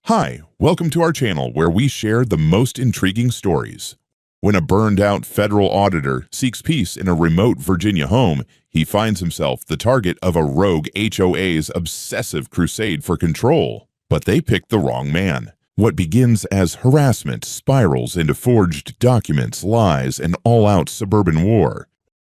Hi, welcome to our channel where we share the most intriguing stories. When a burned-out federal auditor seeks peace in a remote Virginia home, he finds himself the target of a rogue HOA's obsessive crusade for control. But they picked the wrong man. What begins as harassment spirals into forged documents, lies, and all-out suburban war.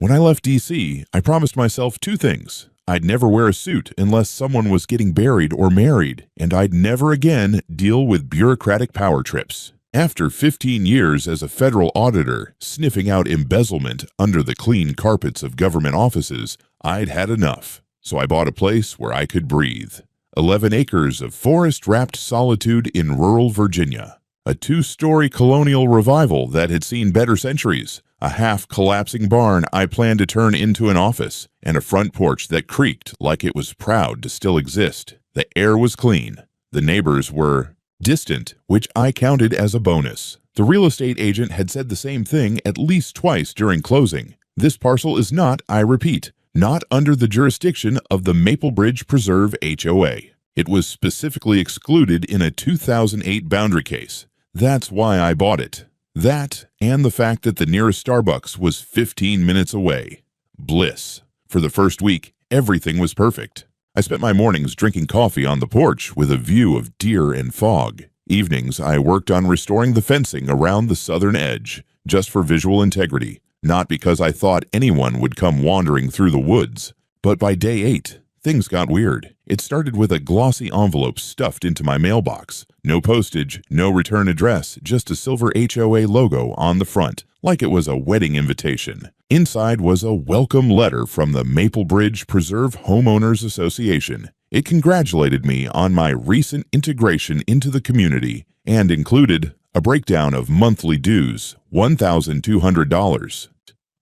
When I left D.C., I promised myself two things. I'd never wear a suit unless someone was getting buried or married, and I'd never again deal with bureaucratic power trips. After 15 years as a federal auditor, sniffing out embezzlement under the clean carpets of government offices, I'd had enough. So I bought a place where I could breathe. 11 acres of forest-wrapped solitude in rural Virginia. A two-story colonial revival that had seen better centuries. A half-collapsing barn I planned to turn into an office, and a front porch that creaked like it was proud to still exist. The air was clean. The neighbors were distant, which I counted as a bonus. The real estate agent had said the same thing at least twice during closing. This parcel is not, I repeat, not under the jurisdiction of the Maple Bridge Preserve HOA. It was specifically excluded in a 2008 boundary case. That's why I bought it. That, and the fact that the nearest Starbucks was 15 minutes away. Bliss. For the first week, everything was perfect. I spent my mornings drinking coffee on the porch with a view of deer and fog. Evenings, I worked on restoring the fencing around the southern edge, just for visual integrity, not because I thought anyone would come wandering through the woods. But by day 8, things got weird. It started with a glossy envelope stuffed into my mailbox. No postage, no return address, just a silver HOA logo on the front, like it was a wedding invitation. Inside was a welcome letter from the Maple Bridge Preserve Homeowners Association. It congratulated me on my recent integration into the community and included a breakdown of monthly dues, $1,200.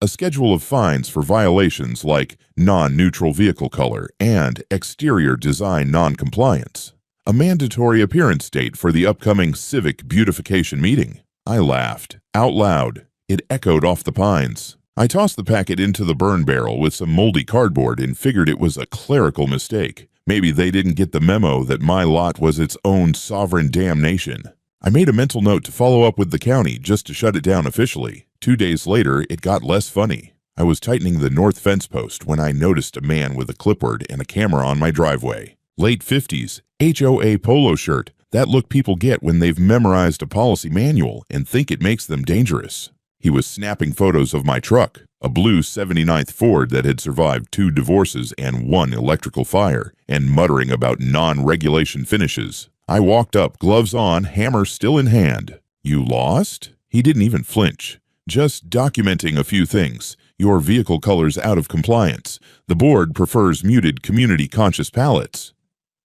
A schedule of fines for violations like non-neutral vehicle color and exterior design non-compliance. A mandatory appearance date for the upcoming civic beautification meeting. I laughed, out loud. It echoed off the pines. I tossed the packet into the burn barrel with some moldy cardboard and figured it was a clerical mistake. Maybe they didn't get the memo that my lot was its own sovereign damnation. I made a mental note to follow up with the county just to shut it down officially. 2 days later, it got less funny. I was tightening the north fence post when I noticed a man with a clipboard and a camera on my driveway. Late 50s, HOA polo shirt, that look people get when they've memorized a policy manual and think it makes them dangerous. He was snapping photos of my truck, a blue 79th Ford that had survived 2 divorces and 1 electrical fire, and muttering about non-regulation finishes. I walked up, gloves on, hammer still in hand. "You lost?" He didn't even flinch. "Just documenting a few things. Your vehicle color's out of compliance. The board prefers muted community-conscious palettes."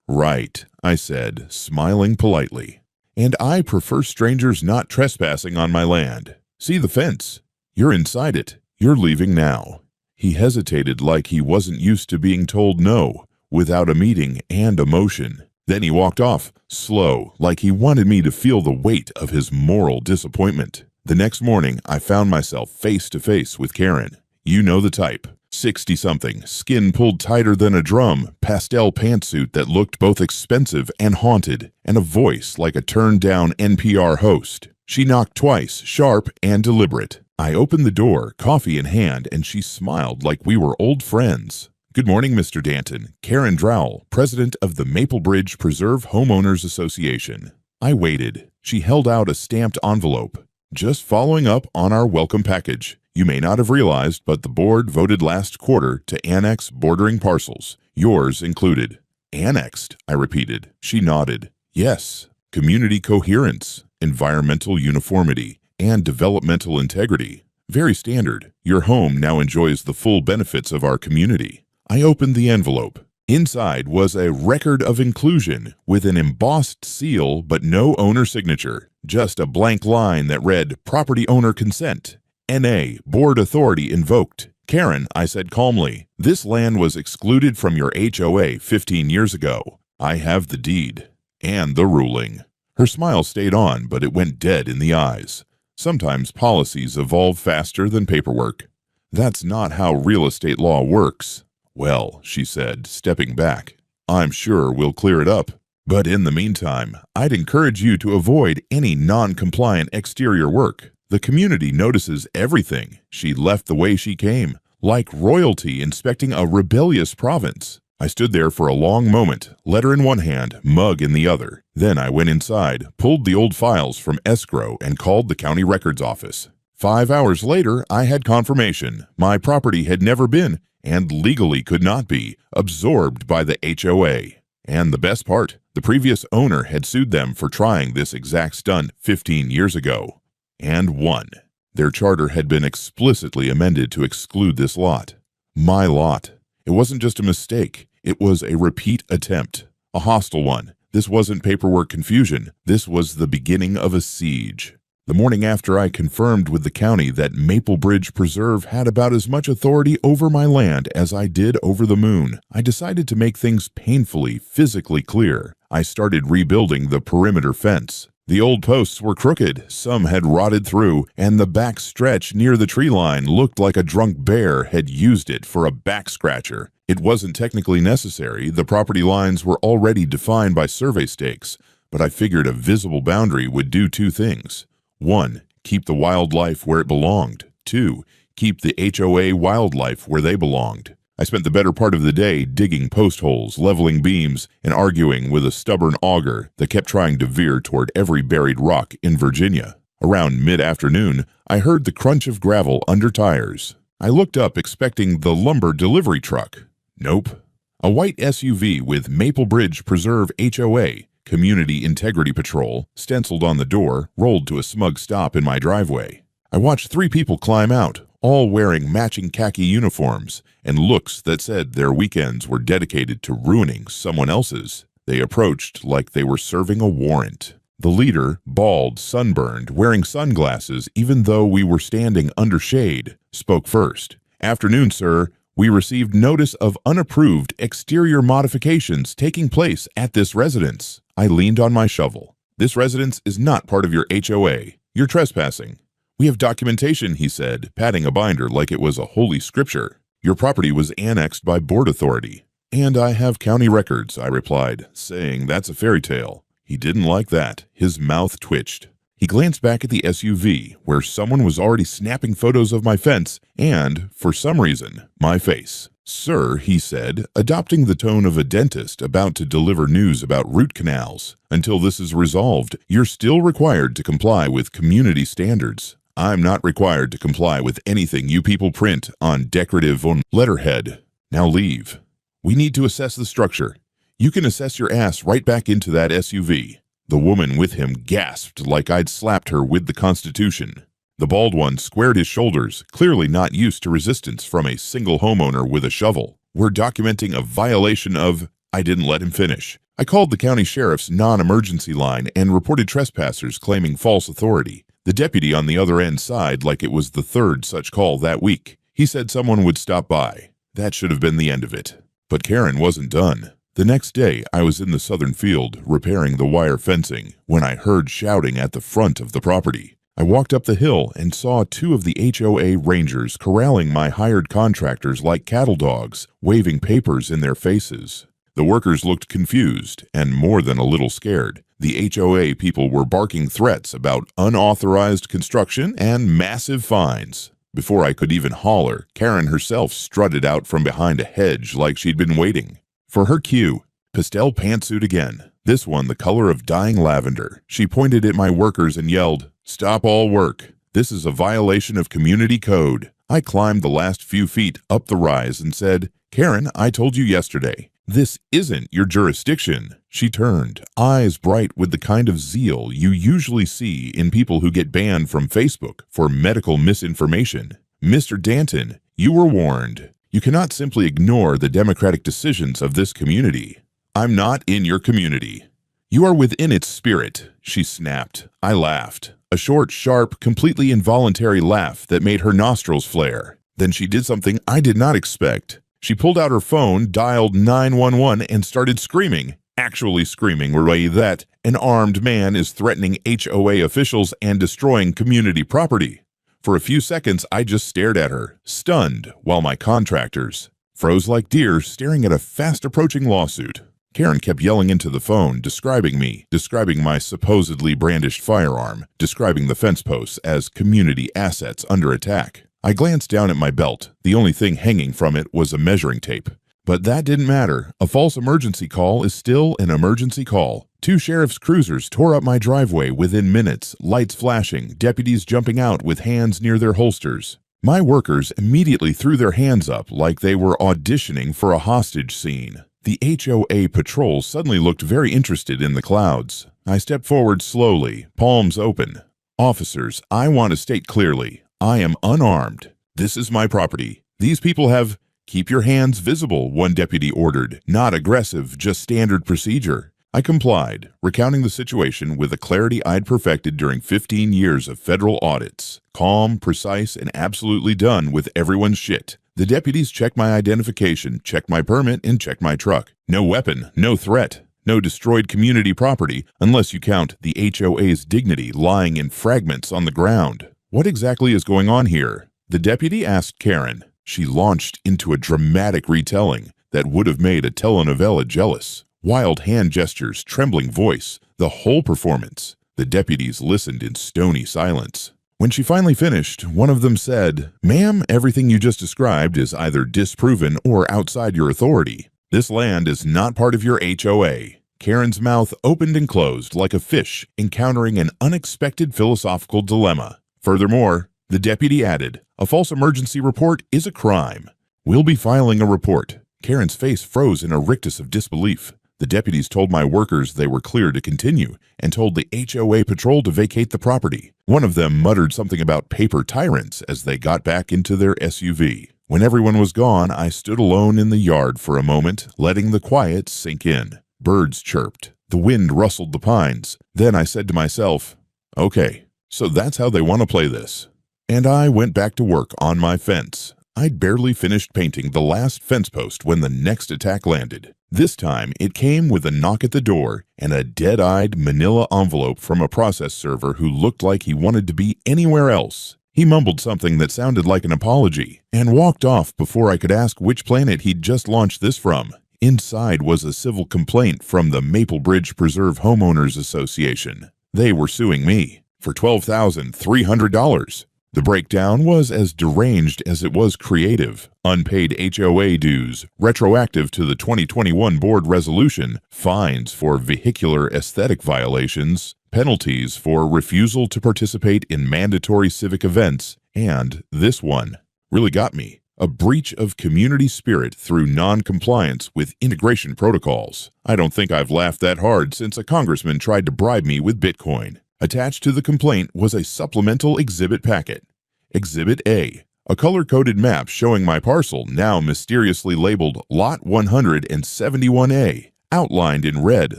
"Right," I said, smiling politely. "And I prefer strangers not trespassing on my land. See the fence? You're inside it. You're leaving now." He hesitated like he wasn't used to being told no, without a meeting and a motion. Then he walked off, slow, like he wanted me to feel the weight of his moral disappointment. The next morning, I found myself face to face with Karen. You know the type. 60-something, skin pulled tighter than a drum, pastel pantsuit that looked both expensive and haunted, and a voice like a turned-down NPR host. She knocked twice, sharp and deliberate. I opened the door, coffee in hand, and she smiled like we were old friends. "Good morning, Mr. Danton. Karen Drowell, president of the Maple Bridge Preserve Homeowners Association." I waited. She held out a stamped envelope. "Just following up on our welcome package. You may not have realized, but the board voted last quarter to annex bordering parcels, yours included." "Annexed," I repeated. She nodded. "Yes. Community coherence, environmental uniformity, and developmental integrity. Very standard. Your home now enjoys the full benefits of our community." I opened the envelope. Inside was a record of inclusion with an embossed seal but no owner signature. Just a blank line that read, "Property owner consent. NA, board authority invoked." "Karen," I said calmly, "this land was excluded from your HOA 15 years ago. I have the deed and the ruling." Her smile stayed on, but it went dead in the eyes. Sometimes policies evolve faster than paperwork. That's not how real estate law works. "Well," she said, stepping back, "I'm sure we'll clear it up." But in the meantime, I'd encourage you to avoid any non-compliant exterior work. The community notices everything. She left the way she came, like royalty inspecting a rebellious province. I stood there for a long moment, letter in one hand, mug in the other. Then I went inside, pulled the old files from escrow, and called the county records office. 5 hours later, I had confirmation. My property had never been, and legally could not be, absorbed by the HOA. And the best part, the previous owner had sued them for trying this exact stunt 15 years ago. And won. Their charter had been explicitly amended to exclude this lot. My lot. It wasn't just a mistake. It was a repeat attempt. A hostile one. This wasn't paperwork confusion. This was the beginning of a siege. The morning after I confirmed with the county that Maple Bridge Preserve had about as much authority over my land as I did over the moon, I decided to make things painfully, physically clear. I started rebuilding the perimeter fence. The old posts were crooked, some had rotted through, and the back stretch near the tree line looked like a drunk bear had used it for a back scratcher. It wasn't technically necessary, the property lines were already defined by survey stakes, but I figured a visible boundary would do two things. 1. Keep the wildlife where it belonged. 2. Keep the HOA wildlife where they belonged. I spent the better part of the day digging post holes, leveling beams, and arguing with a stubborn auger that kept trying to veer toward every buried rock in Virginia. Around mid-afternoon, I heard the crunch of gravel under tires. I looked up expecting the lumber delivery truck. Nope. A white SUV with Maple Bridge Preserve HOA, Community Integrity Patrol, stenciled on the door, rolled to a smug stop in my driveway. I watched 3 people climb out, all wearing matching khaki uniforms and looks that said their weekends were dedicated to ruining someone else's. They approached like they were serving a warrant. The leader, bald, sunburned, wearing sunglasses even though we were standing under shade, spoke first. "Afternoon, sir. We received notice of unapproved exterior modifications taking place at this residence." I leaned on my shovel. "This residence is not part of your HOA. You're trespassing." "We have documentation," he said, patting a binder like it was a holy scripture. "Your property was annexed by board authority." "And I have county records," I replied, saying that's a fairy tale. He didn't like that. His mouth twitched. He glanced back at the SUV, where someone was already snapping photos of my fence and, for some reason, my face. "Sir," he said, adopting the tone of a dentist about to deliver news about root canals, "until this is resolved, you're still required to comply with community standards. I'm not required to comply with anything you people print on decorative letterhead. Now leave. We need to assess the structure. You can assess your ass right back into that SUV." The woman with him gasped like I'd slapped her with the Constitution. The bald one squared his shoulders, clearly not used to resistance from a single homeowner with a shovel. "We're documenting a violation of—" I didn't let him finish. I called the county sheriff's non-emergency line and reported trespassers claiming false authority. The deputy on the other end sighed like it was the 3rd such call that week. He said someone would stop by. That should have been the end of it. But Karen wasn't done. The next day, I was in the southern field repairing the wire fencing when I heard shouting at the front of the property. I walked up the hill and saw 2 of the HOA rangers corralling my hired contractors like cattle dogs, waving papers in their faces. The workers looked confused and more than a little scared. The HOA people were barking threats about unauthorized construction and massive fines. Before I could even holler, Karen herself strutted out from behind a hedge like she'd been waiting. For her cue, pastel pantsuit again, this one the color of dying lavender. She pointed at my workers and yelled, "Stop all work. This is a violation of community code." I climbed the last few feet up the rise and said, "Karen, I told you yesterday. This isn't your jurisdiction." She turned, eyes bright with the kind of zeal you usually see in people who get banned from Facebook for medical misinformation. "Mr. Danton, you were warned. You cannot simply ignore the democratic decisions of this community." "I'm not in your community." "You are within its spirit," she snapped. I laughed. A short, sharp, completely involuntary laugh that made her nostrils flare. Then she did something I did not expect. She pulled out her phone, dialed 911, and started screaming. Actually screaming way that an armed man is threatening HOA officials and destroying community property. For a few seconds, I just stared at her, stunned, while my contractors froze like deer staring at a fast-approaching lawsuit. Karen kept yelling into the phone, describing me, describing my supposedly brandished firearm, describing the fence posts as community assets under attack. I glanced down at my belt. The only thing hanging from it was a measuring tape. But that didn't matter. A false emergency call is still an emergency call. 2 sheriff's cruisers tore up my driveway within minutes, lights flashing, deputies jumping out with hands near their holsters. My workers immediately threw their hands up like they were auditioning for a hostage scene. The HOA patrol suddenly looked very interested in the clouds. I stepped forward slowly, palms open. Officers, I want to state clearly, I am unarmed. This is my property. These people have... Keep your hands visible, one deputy ordered. Not aggressive, just standard procedure. I complied, recounting the situation with a clarity I'd perfected during 15 years of federal audits. Calm, precise, and absolutely done with everyone's shit. The deputies checked my identification, checked my permit, and checked my truck. No weapon, no threat, no destroyed community property, unless you count the HOA's dignity lying in fragments on the ground. What exactly is going on here? The deputy asked Karen. She launched into a dramatic retelling that would have made a telenovela jealous. Wild hand gestures, trembling voice, the whole performance. The deputies listened in stony silence. When she finally finished, one of them said, "Ma'am, everything you just described is either disproven or outside your authority. This land is not part of your HOA." Karen's mouth opened and closed like a fish encountering an unexpected philosophical dilemma. Furthermore, the deputy added, "A false emergency report is a crime. We'll be filing a report." Karen's face froze in a rictus of disbelief. The deputies told my workers they were clear to continue and told the HOA patrol to vacate the property. One of them muttered something about paper tyrants as they got back into their SUV. When everyone was gone, I stood alone in the yard for a moment, letting the quiet sink in. Birds chirped. The wind rustled the pines. Then I said to myself, "Okay, so that's how they want to play this." And I went back to work on my fence. I'd barely finished painting the last fence post when the next attack landed. This time, it came with a knock at the door and a dead-eyed manila envelope from a process server who looked like he wanted to be anywhere else. He mumbled something that sounded like an apology and walked off before I could ask which planet he'd just launched this from. Inside was a civil complaint from the Maple Bridge Preserve Homeowners Association. They were suing me for $12,300. The breakdown was as deranged as it was creative. Unpaid HOA dues, retroactive to the 2021 board resolution, fines for vehicular aesthetic violations, penalties for refusal to participate in mandatory civic events, and this one really got me. A breach of community spirit through non-compliance with integration protocols. I don't think I've laughed that hard since a congressman tried to bribe me with Bitcoin. Attached to the complaint was a supplemental exhibit packet. Exhibit A, a color-coded map showing my parcel, now mysteriously labeled Lot 171A, outlined in red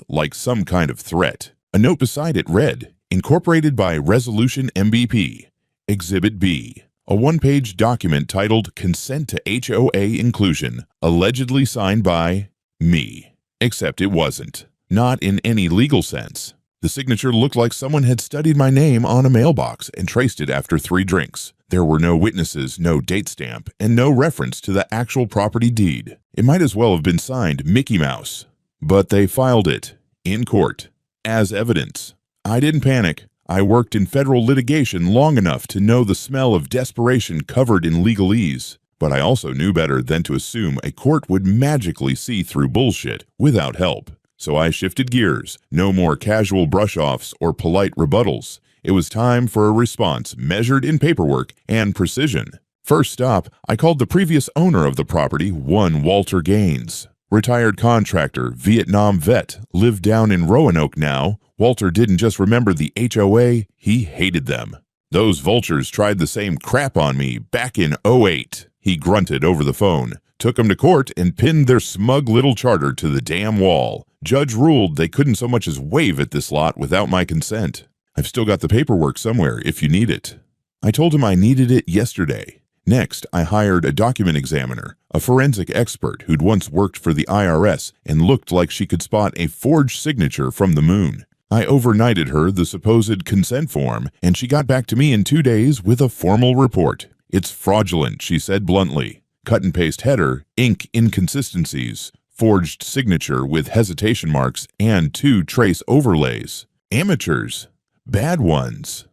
like some kind of threat. A note beside it read, "Incorporated by Resolution MBP." Exhibit B, a one-page document titled Consent to HOA Inclusion, allegedly signed by me. Except it wasn't. Not in any legal sense. The signature looked like someone had studied my name on a mailbox and traced it after 3 drinks. There were no witnesses, no date stamp, and no reference to the actual property deed. It might as well have been signed Mickey Mouse. But they filed it, in court, as evidence. I didn't panic. I worked in federal litigation long enough to know the smell of desperation covered in legalese. But I also knew better than to assume a court would magically see through bullshit without help. So I shifted gears. No more casual brush-offs or polite rebuttals. It was time for a response measured in paperwork and precision. First stop, I called the previous owner of the property, one Walter Gaines. Retired contractor, Vietnam vet, lived down in Roanoke now. Walter didn't just remember the HOA, he hated them. "Those vultures tried the same crap on me back in '08, he grunted over the phone. Took them to court and pinned their smug little charter to the damn wall. Judge ruled they couldn't so much as wave at this lot without my consent. I've still got the paperwork somewhere if you need it." I told him I needed it yesterday. Next, I hired a document examiner, a forensic expert who'd once worked for the IRS and looked like she could spot a forged signature from the moon. I overnighted her the supposed consent form, and she got back to me in 2 days with a formal report. "It's fraudulent," she said bluntly. Cut and paste header, ink inconsistencies, forged signature with hesitation marks and 2 trace overlays. Amateurs. Bad ones.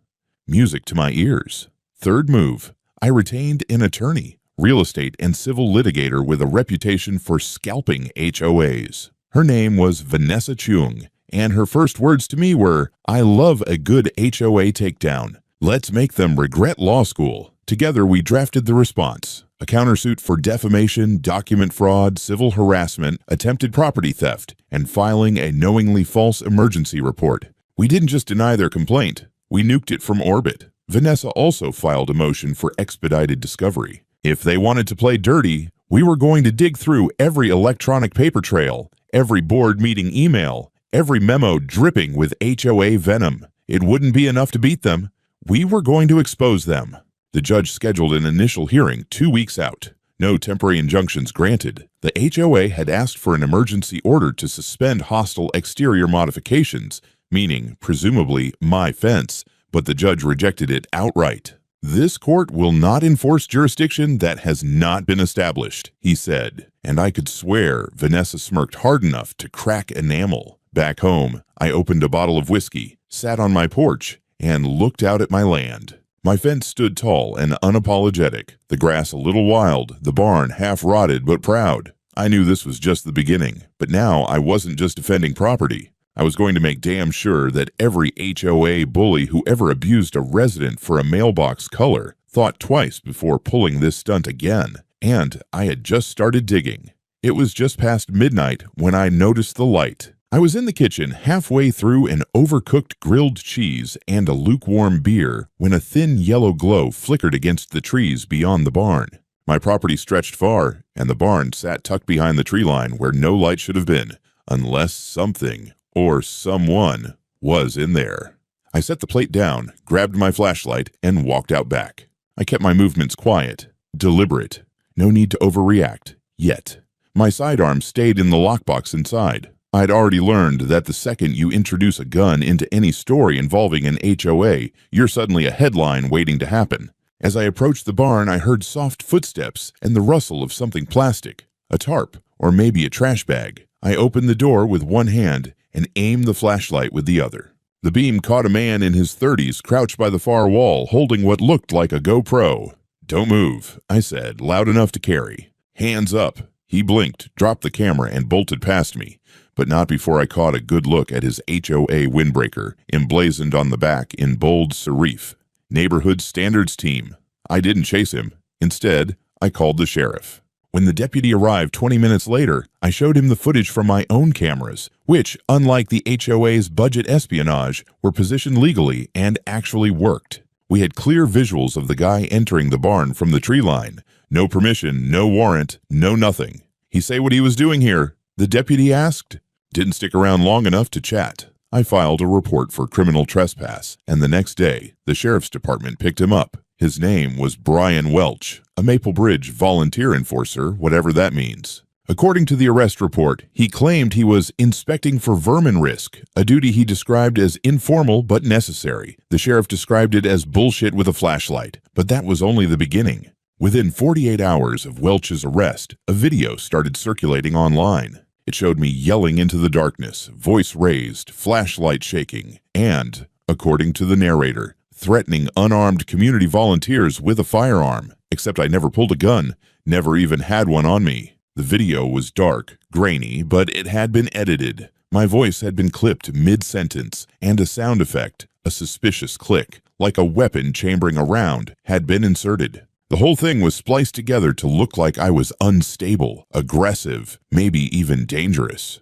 Music to my ears. Third move, I retained an attorney, real estate and civil litigator with a reputation for scalping HOAs. Her name was Vanessa Chung, and her first words to me were, "I love a good HOA takedown. Let's make them regret law school." Together we drafted the response, a countersuit for defamation, document fraud, civil harassment, attempted property theft, and filing a knowingly false emergency report. We didn't just deny their complaint, we nuked it from orbit. Vanessa also filed a motion for expedited discovery. If they wanted to play dirty, we were going to dig through every electronic paper trail, every board meeting email, every memo dripping with HOA venom. It wouldn't be enough to beat them. We were going to expose them. The judge scheduled an initial hearing 2 weeks out. No temporary injunctions granted. The HOA had asked for an emergency order to suspend hostile exterior modifications, meaning, presumably, my fence, but the judge rejected it outright. "This court will not enforce jurisdiction that has not been established," he said, and I could swear Vanessa smirked hard enough to crack enamel. Back home, I opened a bottle of whiskey, sat on my porch, and looked out at my land. My fence stood tall and unapologetic, the grass a little wild, the barn half rotted but proud. I knew this was just the beginning, but now I wasn't just defending property. I was going to make damn sure that every HOA bully who ever abused a resident for a mailbox color thought twice before pulling this stunt again, and I had just started digging. It was just past midnight when I noticed the light. I was in the kitchen halfway through an overcooked grilled cheese and a lukewarm beer when a thin yellow glow flickered against the trees beyond the barn. My property stretched far, and the barn sat tucked behind the tree line where no light should have been, unless something or someone was in there. I set the plate down, grabbed my flashlight, and walked out back. I kept my movements quiet, deliberate. No need to overreact, yet. My sidearm stayed in the lockbox inside. I'd already learned that the second you introduce a gun into any story involving an HOA, you're suddenly a headline waiting to happen. As I approached the barn, I heard soft footsteps and the rustle of something plastic, a tarp, or maybe a trash bag. I opened the door with one hand and aimed the flashlight with the other. The beam caught a man in his 30s crouched by the far wall, holding what looked like a GoPro. "Don't move," I said, loud enough to carry. "Hands up." He blinked, dropped the camera, and bolted past me, but not before I caught a good look at his HOA windbreaker, emblazoned on the back in bold serif. Neighborhood Standards Team. I didn't chase him. Instead, I called the sheriff. When the deputy arrived 20 minutes later, I showed him the footage from my own cameras, which, unlike the HOA's budget espionage, were positioned legally and actually worked. We had clear visuals of the guy entering the barn from the tree line. No permission, no warrant, no nothing. "He say what he was doing here?" the deputy asked. Didn't stick around long enough to chat. I filed a report for criminal trespass, and the next day, the sheriff's department picked him up. His name was Brian Welch, a Maple Bridge volunteer enforcer, whatever that means. According to the arrest report, he claimed he was inspecting for vermin risk, a duty he described as informal but necessary. The sheriff described it as bullshit with a flashlight, but that was only the beginning. Within 48 hours of Welch's arrest, a video started circulating online. It showed me yelling into the darkness, voice raised, flashlight shaking, and, according to the narrator, threatening unarmed community volunteers with a firearm, except I never pulled a gun, never even had one on me. The video was dark, grainy, but it had been edited. My voice had been clipped mid-sentence, and a sound effect, a suspicious click, like a weapon chambering a round, had been inserted. The whole thing was spliced together to look like I was unstable, aggressive, maybe even dangerous.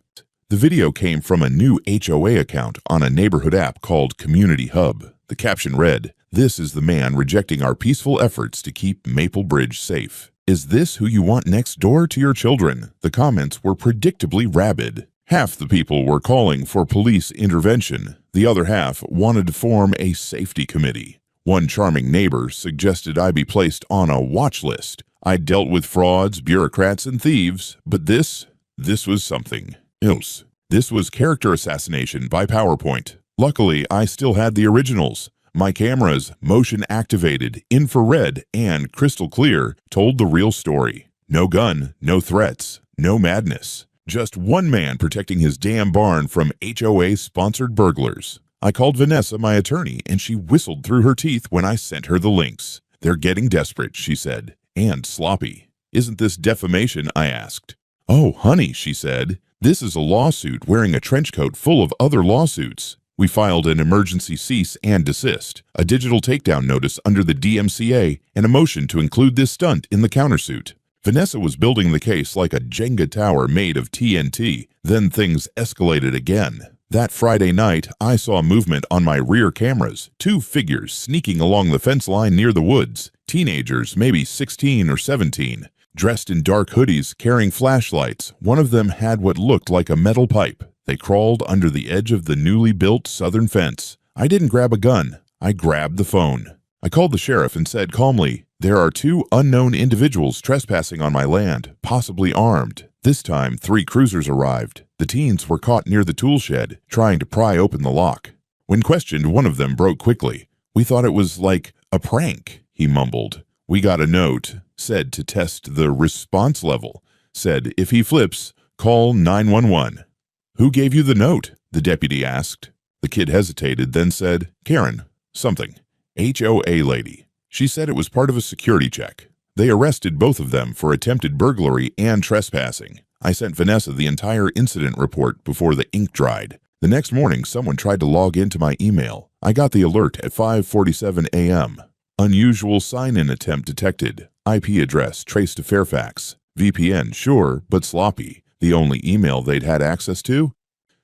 The video came from a new HOA account on a neighborhood app called Community Hub. The caption read, "This is the man rejecting our peaceful efforts to keep Maple Bridge safe. Is this who you want next door to your children?" The comments were predictably rabid. Half the people were calling for police intervention. The other half wanted to form a safety committee. One charming neighbor suggested I be placed on a watch list. I'd dealt with frauds, bureaucrats, and thieves, but this was something else. This was character assassination by PowerPoint. Luckily, I still had the originals. My cameras, motion activated, infrared, and crystal clear, told the real story. No gun, no threats, no madness. Just one man protecting his damn barn from HOA-sponsored burglars. I called Vanessa, my attorney, and she whistled through her teeth when I sent her the links. They're getting desperate, she said, and sloppy. Isn't this defamation? I asked. Oh, honey, she said. This is a lawsuit wearing a trench coat full of other lawsuits. We filed an emergency cease and desist, a digital takedown notice under the DMCA, and a motion to include this stunt in the countersuit. Vanessa was building the case like a Jenga tower made of TNT. Then things escalated again. That Friday night, I saw movement on my rear cameras, 2 figures sneaking along the fence line near the woods, teenagers, maybe 16 or 17, dressed in dark hoodies, carrying flashlights. One of them had what looked like a metal pipe. They crawled under the edge of the newly built southern fence. I didn't grab a gun. I grabbed the phone. I called the sheriff and said calmly, "There are 2 unknown individuals trespassing on my land, possibly armed." This time, 3 cruisers arrived. The teens were caught near the tool shed, trying to pry open the lock. When questioned, one of them broke quickly. "We thought it was like a prank," he mumbled. "We got a note, said to test the response level. Said if he flips, call 911. "Who gave you the note?" the deputy asked. The kid hesitated, then said, "Karen, something. HOA lady. She said it was part of a security check." They arrested both of them for attempted burglary and trespassing. I sent Vanessa the entire incident report before the ink dried. The next morning, someone tried to log into my email. I got the alert at 5:47 a.m. Unusual sign-in attempt detected. IP address traced to Fairfax. VPN, sure, but sloppy. The only email they'd had access to?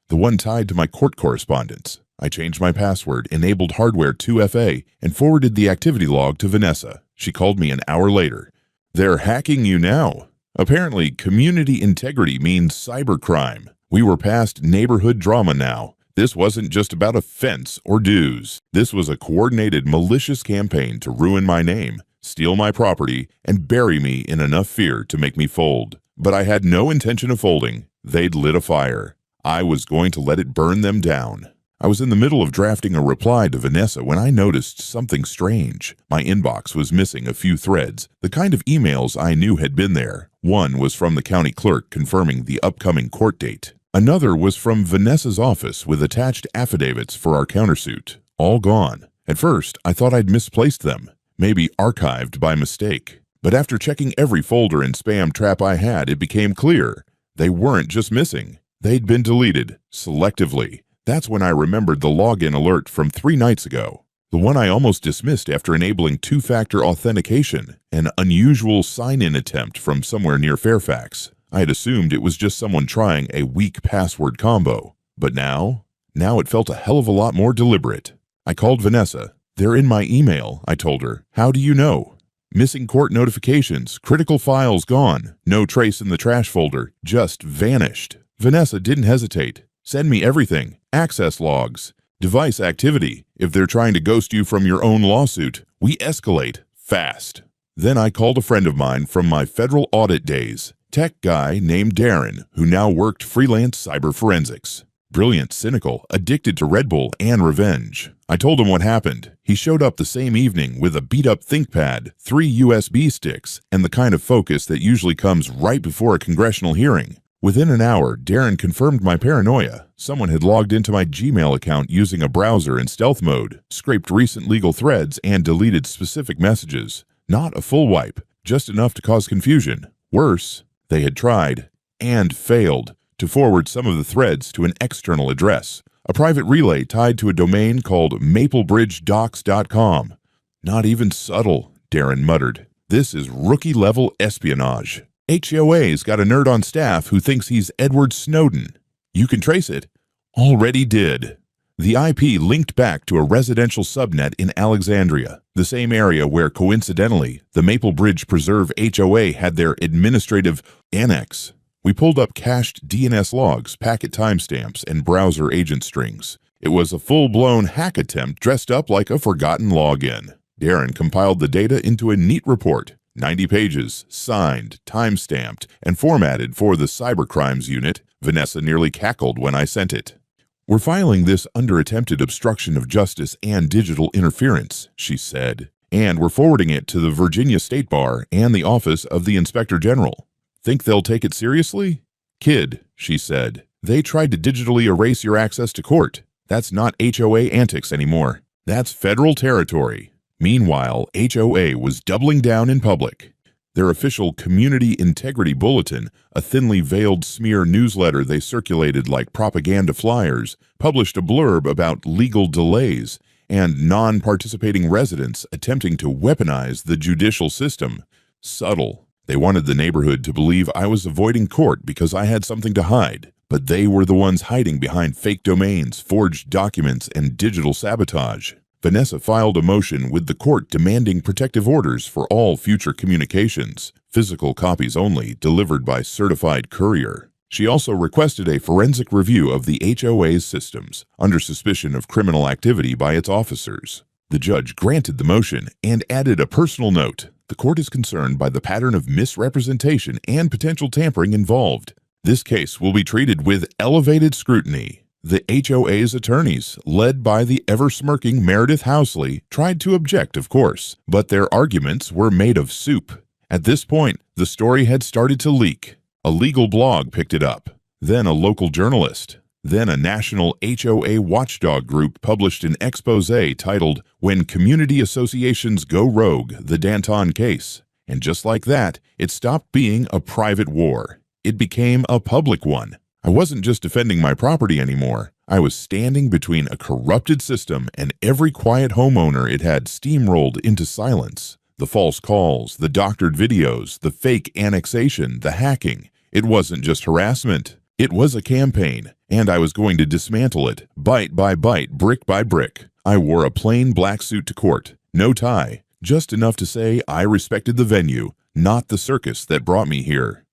The one tied to my court correspondence. I changed my password, enabled hardware 2FA, and forwarded the activity log to Vanessa. She called me an hour later. "They're hacking you now. Apparently, community integrity means cybercrime. We were past neighborhood drama now. This wasn't just about a fence or dues. This was a coordinated, malicious campaign to ruin my name, steal my property, and bury me in enough fear to make me fold. But I had no intention of folding. They'd lit a fire. I was going to let it burn them down." I was in the middle of drafting a reply to Vanessa when I noticed something strange. My inbox was missing a few threads, the kind of emails I knew had been there. One was from the county clerk confirming the upcoming court date. Another was from Vanessa's office with attached affidavits for our countersuit. All gone. At first, I thought I'd misplaced them, maybe archived by mistake. But after checking every folder and spam trap I had, it became clear. They weren't just missing. They'd been deleted, selectively. That's when I remembered the login alert from 3 nights ago. The one I almost dismissed after enabling 2-factor authentication, an unusual sign-in attempt from somewhere near Fairfax. I had assumed it was just someone trying a weak password combo. But now it felt a hell of a lot more deliberate. I called Vanessa. "They're in my email," I told her. "How do you know?" "Missing court notifications, critical files gone, no trace in the trash folder, just vanished." Vanessa didn't hesitate. "Send me everything. Access logs. Device activity. If they're trying to ghost you from your own lawsuit, we escalate. Fast." Then I called a friend of mine from my federal audit days. Tech guy named Darren, who now worked freelance cyber forensics. Brilliant, cynical, addicted to Red Bull and revenge. I told him what happened. He showed up the same evening with a beat-up ThinkPad, 3 USB sticks, and the kind of focus that usually comes right before a congressional hearing. Within an hour, Darren confirmed my paranoia. Someone had logged into my Gmail account using a browser in stealth mode, scraped recent legal threads, and deleted specific messages. Not a full wipe, just enough to cause confusion. Worse, they had tried, and failed, to forward some of the threads to an external address, a private relay tied to a domain called maplebridgedocs.com. "Not even subtle," Darren muttered. "This is rookie-level espionage. HOA's got a nerd on staff who thinks he's Edward Snowden. You can trace it." Already did. The IP linked back to a residential subnet in Alexandria, the same area where, coincidentally, the Maple Bridge Preserve HOA had their administrative annex. We pulled up cached DNS logs, packet timestamps, and browser agent strings. It was a full-blown hack attempt dressed up like a forgotten login. Darren compiled the data into a neat report. 90 pages, signed, time-stamped, and formatted for the Cybercrimes Unit. Vanessa nearly cackled when I sent it. "We're filing this under attempted obstruction of justice and digital interference," she said. "And we're forwarding it to the Virginia State Bar and the Office of the Inspector General. Think they'll take it seriously?" "Kid," she said, "they tried to digitally erase your access to court. That's not HOA antics anymore. That's federal territory." Meanwhile, HOA was doubling down in public. Their official Community Integrity Bulletin, a thinly veiled smear newsletter they circulated like propaganda flyers, published a blurb about legal delays and non-participating residents attempting to weaponize the judicial system. Subtle. They wanted the neighborhood to believe I was avoiding court because I had something to hide, but they were the ones hiding behind fake domains, forged documents, and digital sabotage. Vanessa filed a motion with the court demanding protective orders for all future communications, physical copies only, delivered by certified courier. She also requested a forensic review of the HOA's systems, under suspicion of criminal activity by its officers. The judge granted the motion and added a personal note. The court is concerned by the pattern of misrepresentation and potential tampering involved. This case will be treated with elevated scrutiny. The HOA's attorneys, led by the ever-smirking Meredith Housley, tried to object, of course, but their arguments were made of soup. At this point, the story had started to leak. A legal blog picked it up, then a local journalist, then a national HOA watchdog group published an exposé titled "When Community Associations Go Rogue, the Danton Case." And just like that, it stopped being a private war. It became a public one. I wasn't just defending my property anymore. I was standing between a corrupted system and every quiet homeowner it had steamrolled into silence. The false calls, the doctored videos, the fake annexation, the hacking. It wasn't just harassment. It was a campaign, and I was going to dismantle it, bite by bite, brick by brick. I wore a plain black suit to court, no tie, just enough to say I respected the venue, not the circus that brought me here.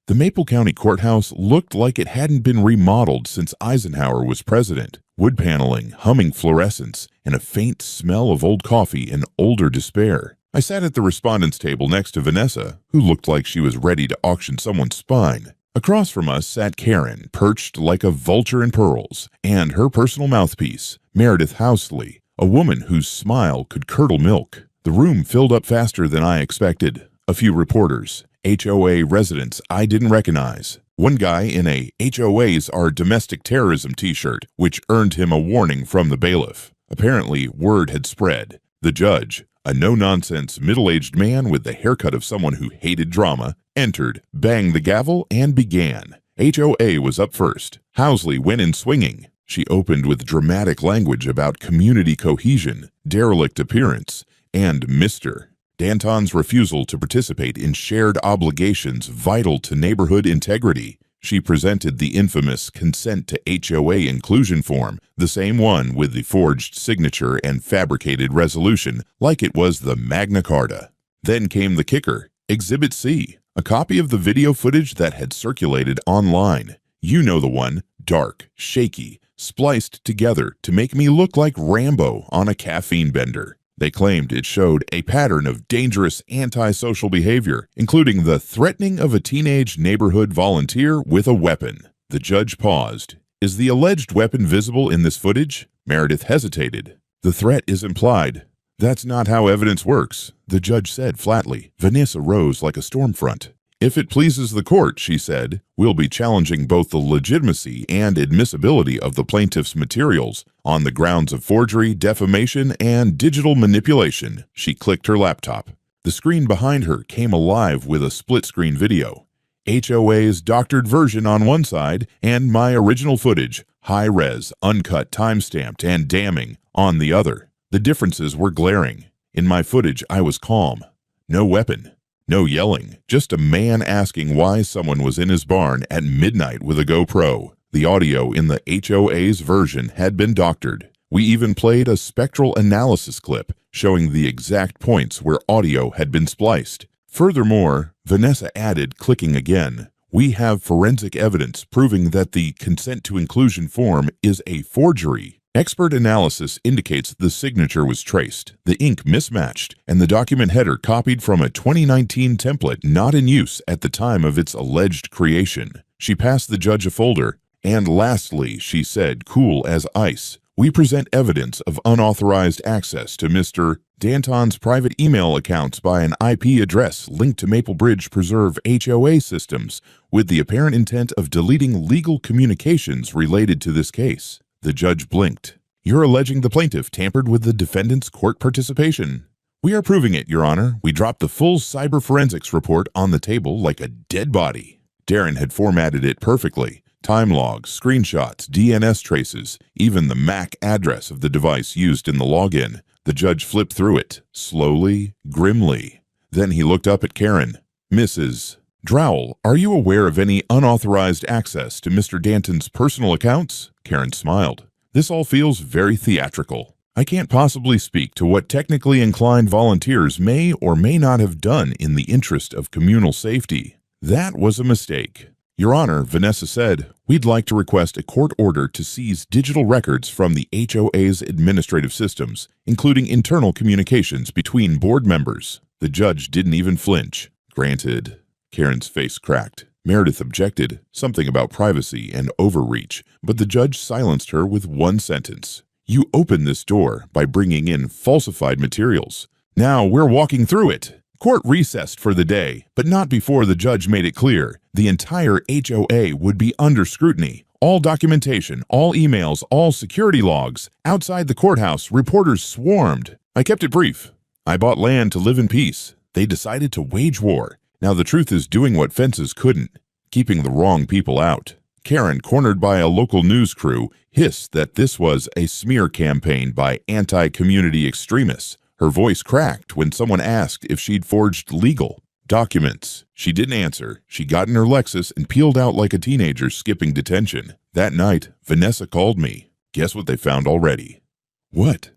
The Maple County Courthouse looked like it hadn't been remodeled since Eisenhower was president. Wood paneling, humming fluorescents, and a faint smell of old coffee and older despair. I sat at the respondent's table next to Vanessa, who looked like she was ready to auction someone's spine. Across from us sat Karen, perched like a vulture in pearls, and her personal mouthpiece, Meredith Housley, a woman whose smile could curdle milk. The room filled up faster than I expected. A few reporters, HOA residents I didn't recognize. One guy in a "HOAs are domestic terrorism" t-shirt, which earned him a warning from the bailiff. Apparently, word had spread. The judge, a no-nonsense middle-aged man with the haircut of someone who hated drama, entered, banged the gavel, and began. HOA was up first. Housley went in swinging. She opened with dramatic language about community cohesion, derelict appearance, and Mr. Danton's refusal to participate in shared obligations vital to neighborhood integrity. She presented the infamous consent to HOA inclusion form, the same one with the forged signature and fabricated resolution, like it was the Magna Carta. Then came the kicker, Exhibit C, a copy of the video footage that had circulated online. You know the one, dark, shaky, spliced together to make me look like Rambo on a caffeine bender. They claimed it showed a pattern of dangerous antisocial behavior, including the threatening of a teenage neighborhood volunteer with a weapon. The judge paused. "Is the alleged weapon visible in this footage?" Meredith hesitated. "The threat is implied." "That's not how evidence works," the judge said flatly. Vanessa rose like a storm front. "If it pleases the court," she said, "we'll be challenging both the legitimacy and admissibility of the plaintiff's materials on the grounds of forgery, defamation, and digital manipulation." She clicked her laptop. The screen behind her came alive with a split-screen video. HOA's doctored version on one side and my original footage, high-res, uncut, time-stamped, and damning, on the other. The differences were glaring. In my footage, I was calm. No weapon. No yelling, just a man asking why someone was in his barn at midnight with a GoPro. The audio in the HOA's version had been doctored. We even played a spectral analysis clip showing the exact points where audio had been spliced. Furthermore, Vanessa added, clicking again, "We have forensic evidence proving that the consent to inclusion form is a forgery. Expert analysis indicates the signature was traced, the ink mismatched, and the document header copied from a 2019 template not in use at the time of its alleged creation." She passed the judge a folder. "And lastly," she said, cool as ice, we present evidence of unauthorized access to Mr. Danton's private email accounts by an IP address linked to Maple Bridge Preserve HOA systems with the apparent intent of deleting legal communications related to this case. The judge blinked. You're alleging the plaintiff tampered with the defendant's court participation. We are proving it, Your Honor. We dropped the full cyber forensics report on the table like a dead body. Darren had formatted it perfectly. Time logs, screenshots, DNS traces, even the MAC address of the device used in the login. The judge flipped through it, slowly, grimly. Then he looked up at Karen. Mrs. Drowell, are you aware of any unauthorized access to Mr. Danton's personal accounts? Karen smiled. This all feels very theatrical. I can't possibly speak to what technically inclined volunteers may or may not have done in the interest of communal safety. That was a mistake. Your Honor, Vanessa said, we'd like to request a court order to seize digital records from the HOA's administrative systems, including internal communications between board members. The judge didn't even flinch. Granted. Karen's face cracked. Meredith objected, something about privacy and overreach, but the judge silenced her with one sentence. You opened this door by bringing in falsified materials. Now we're walking through it. Court recessed for the day, but not before the judge made it clear the entire HOA would be under scrutiny. All documentation, all emails, all security logs. Outside the courthouse, reporters swarmed. I kept it brief. I bought land to live in peace. They decided to wage war. Now the truth is doing what fences couldn't, keeping the wrong people out. Karen, cornered by a local news crew, hissed that this was a smear campaign by anti-community extremists. Her voice cracked when someone asked if she'd forged legal documents. She didn't answer. She got in her Lexus and peeled out like a teenager skipping detention. That night, Vanessa called me. Guess what they found already? What?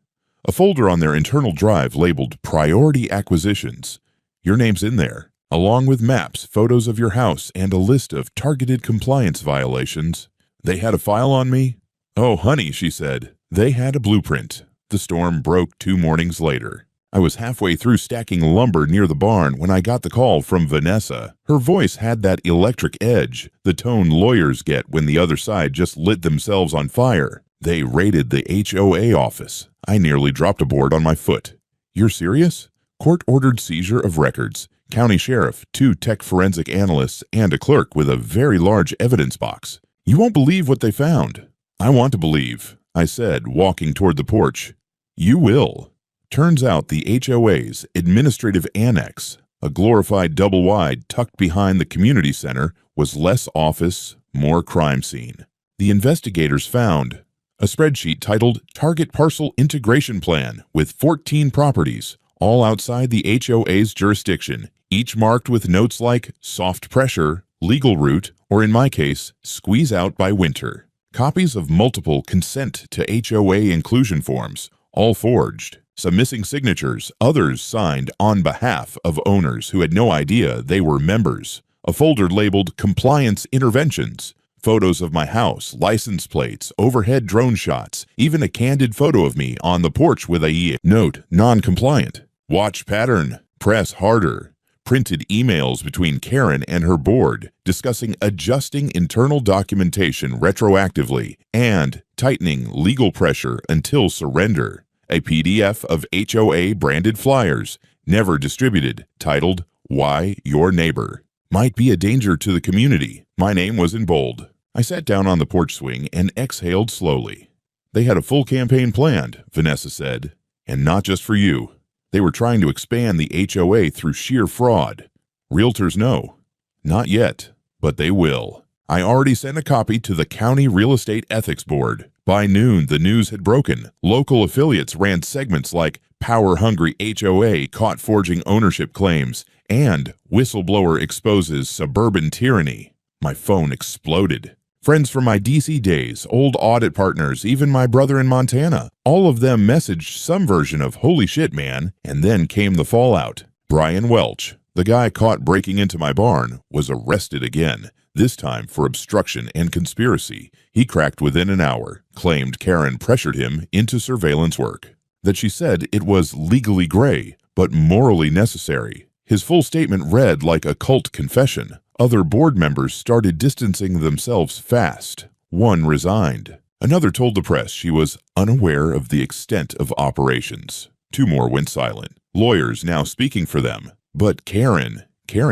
A folder on their internal drive labeled Priority Acquisitions. Your name's in there, along with maps, photos of your house, and a list of targeted compliance violations. They had a file on me? Oh, honey, she said. They had a blueprint. The storm broke 2 mornings later. I was halfway through stacking lumber near the barn when I got the call from Vanessa. Her voice had that electric edge, the tone lawyers get when the other side just lit themselves on fire. They raided the HOA office. I nearly dropped a board on my foot. You're serious? Court-ordered seizure of records. County sheriff, 2 tech forensic analysts, and a clerk with a very large evidence box. You won't believe what they found. I want to believe, I said, walking toward the porch. You will. Turns out the HOA's administrative annex, a glorified double-wide tucked behind the community center, was less office, more crime scene. The investigators found a spreadsheet titled Target Parcel Integration Plan with 14 properties, all outside the HOA's jurisdiction, each marked with notes like soft pressure, legal route, or in my case, squeeze out by winter. Copies of multiple consent to HOA inclusion forms, all forged. Some missing signatures, others signed on behalf of owners who had no idea they were members. A folder labeled Compliance Interventions. Photos of my house, license plates, overhead drone shots, even a candid photo of me on the porch with a note, non-compliant. Watch pattern, press harder. Printed emails between Karen and her board discussing adjusting internal documentation retroactively and tightening legal pressure until surrender. A PDF of HOA branded flyers, never distributed, titled Why Your Neighbor. Might be a danger to the community. My name was in bold. I sat down on the porch swing and exhaled slowly. They had a full campaign planned, Vanessa said, and not just for you. They were trying to expand the HOA through sheer fraud. Realtors know. Not yet, but they will. I already sent a copy to the County Real Estate Ethics Board. By noon, the news had broken. Local affiliates ran segments like Power-Hungry HOA caught forging ownership claims and Whistleblower exposes Suburban tyranny. My phone exploded. Friends from my DC days, old audit partners, even my brother in Montana, all of them messaged some version of holy shit, man, and then came the fallout. Brian Welch, the guy caught breaking into my barn, was arrested again, this time for obstruction and conspiracy. He cracked within an hour, claimed Karen pressured him into surveillance work. That she said it was legally gray, but morally necessary. His full statement read like a cult confession. Other board members started distancing themselves fast. One resigned. Another told the press she was unaware of the extent of operations. 2 more went silent, lawyers now speaking for them. But Karen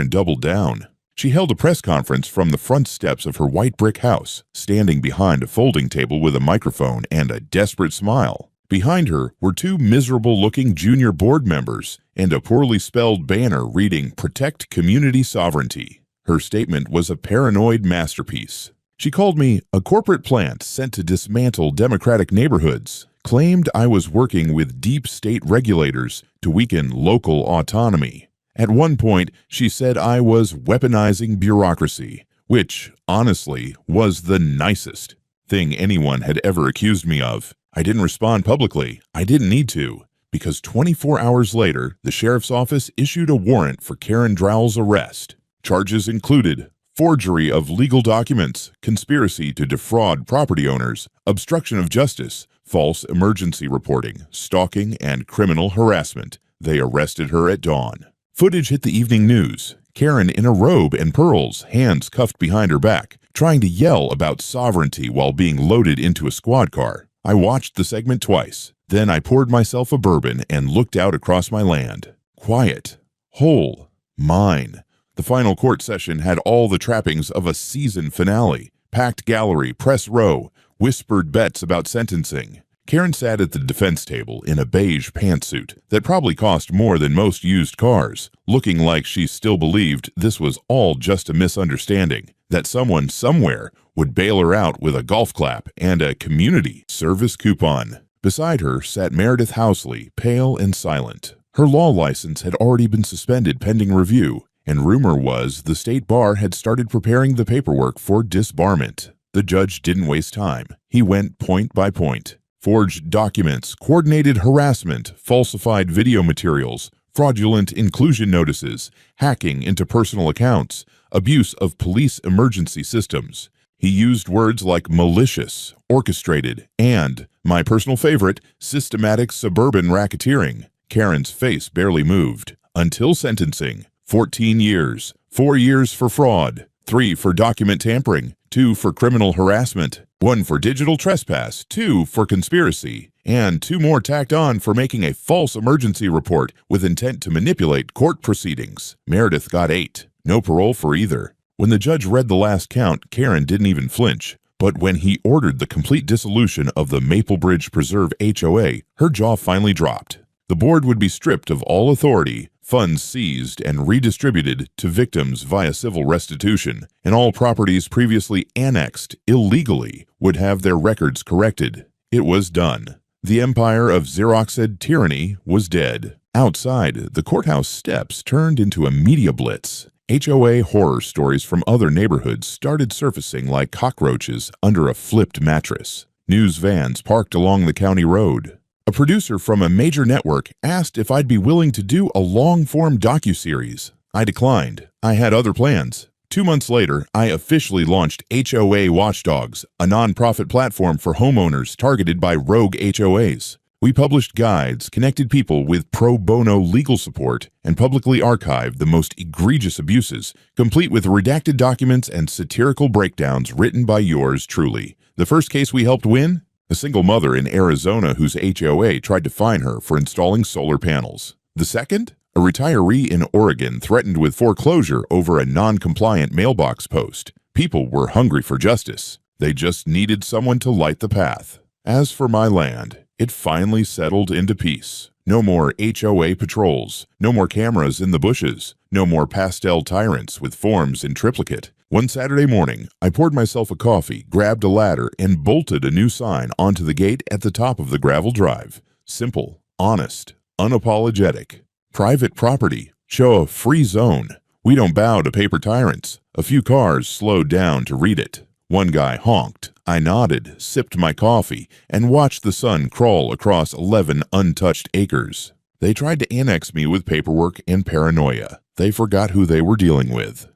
doubled down. She held a press conference from the front steps of her white brick house, standing behind a folding table with a microphone and a desperate smile. Behind her were 2 miserable-looking junior board members and a poorly spelled banner reading "Protect Community Sovereignty." Her statement was a paranoid masterpiece. She called me a corporate plant sent to dismantle democratic neighborhoods, claimed I was working with deep state regulators to weaken local autonomy. At one point, she said I was weaponizing bureaucracy, which, honestly, was the nicest thing anyone had ever accused me of. I didn't respond publicly. I didn't need to, because 24 hours later, the sheriff's office issued a warrant for Karen Drowell's arrest. Charges included forgery of legal documents, conspiracy to defraud property owners, obstruction of justice, false emergency reporting, stalking, and criminal harassment. They arrested her at dawn. Footage hit the evening news. Karen in a robe and pearls, hands cuffed behind her back, trying to yell about sovereignty while being loaded into a squad car. I watched the segment twice. Then I poured myself a bourbon and looked out across my land. Quiet. Whole. Mine. The final court session had all the trappings of a season finale. Packed gallery, press row, whispered bets about sentencing. Karen sat at the defense table in a beige pantsuit that probably cost more than most used cars, looking like she still believed this was all just a misunderstanding, that someone somewhere would bail her out with a golf clap and a community service coupon. Beside her sat Meredith Housley, pale and silent. Her law license had already been suspended pending review, and rumor was the state bar had started preparing the paperwork for disbarment. The judge didn't waste time. He went point by point. Forged documents, coordinated harassment, falsified video materials, fraudulent inclusion notices, hacking into personal accounts, abuse of police emergency systems. He used words like malicious, orchestrated, and, my personal favorite, systematic suburban racketeering. Karen's face barely moved. Until sentencing, 14 years, 4 years for fraud, 3 for document tampering, 2 for criminal harassment, 1 for digital trespass, 2 for conspiracy, and 2 more tacked on for making a false emergency report with intent to manipulate court proceedings. Meredith got 8. No parole for either. When the judge read the last count, Karen didn't even flinch. But when he ordered the complete dissolution of the Maplebridge Preserve HOA, her jaw finally dropped. The board would be stripped of all authority, funds seized and redistributed to victims via civil restitution, and all properties previously annexed illegally would have their records corrected. It was done. The empire of Xeroxed tyranny was dead. Outside, the courthouse steps turned into a media blitz. HOA horror stories from other neighborhoods started surfacing like cockroaches under a flipped mattress. News vans parked along the county road. A producer from a major network asked if I'd be willing to do a long-form docuseries. I declined. I had other plans. 2 months later, I officially launched HOA Watchdogs, a nonprofit platform for homeowners targeted by rogue HOAs. We published guides, connected people with pro bono legal support, and publicly archived the most egregious abuses, complete with redacted documents and satirical breakdowns written by yours truly. The first case we helped win? A single mother in Arizona whose HOA tried to fine her for installing solar panels. The second? A retiree in Oregon threatened with foreclosure over a non-compliant mailbox post. People were hungry for justice. They just needed someone to light the path. As for my land, it finally settled into peace. No more HOA patrols, no more cameras in the bushes, no more pastel tyrants with forms in triplicate. One Saturday morning, I poured myself a coffee, grabbed a ladder, and bolted a new sign onto the gate at the top of the gravel drive. Simple, honest, unapologetic. Private property. Show a free zone. We don't bow to paper tyrants. A few cars slowed down to read it. One guy honked. I nodded, sipped my coffee, and watched the sun crawl across 11 untouched acres. They tried to annex me with paperwork and paranoia. They forgot who they were dealing with.